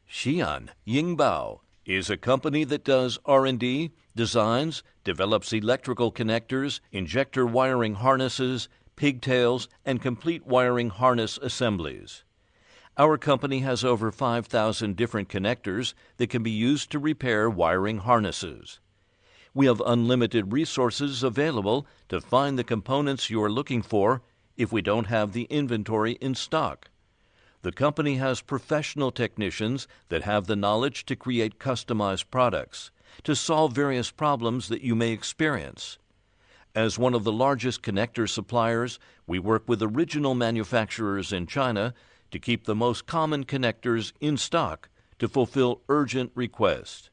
Xi'an Yingbao is a company that does R&D, designs, develops electrical connectors, injector wiring harnesses, pigtails, and complete wiring harness assemblies. Our company has over 5,000 different connectors that can be used to repair wiring harnesses. We have unlimited resources available to find the components you are looking for if we don't have the inventory in stock. The company has professional technicians that have the knowledge to create customized products, to solve various problems that you may experience. As one of the largest connector suppliers, we work with original manufacturers in China to keep the most common connectors in stock to fulfill urgent requests.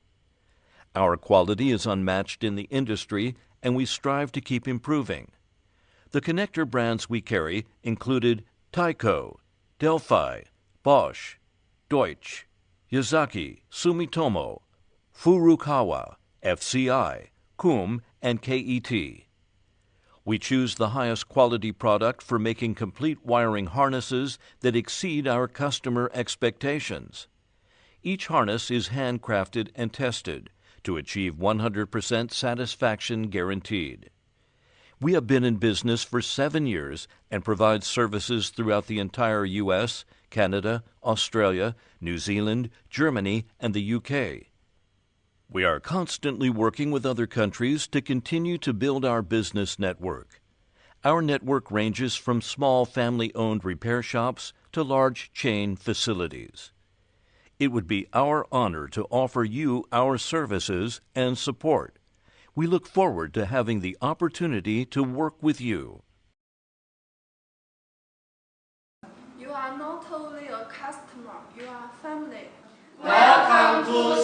Our quality is unmatched in the industry, and we strive to keep improving. The connector brands we carry included Tyco, Delphi, Bosch, Deutsch, Yazaki, Sumitomo, Furukawa, FCI, KUM, and KET. We choose the highest quality product for making complete wiring harnesses that exceed our customer expectations. Each harness is handcrafted and tested to achieve 100% satisfaction guaranteed. We have been in business for 7 years and provide services throughout the entire U.S., Canada, Australia, New Zealand, Germany, and the U.K. We are constantly working with other countries to continue to build our business network. Our network ranges from small family-owned repair shops to large chain facilities. It would be our honor to offer you our services and support. We look forward to having the opportunity to work with you. You are not only a customer, you are family. Welcome to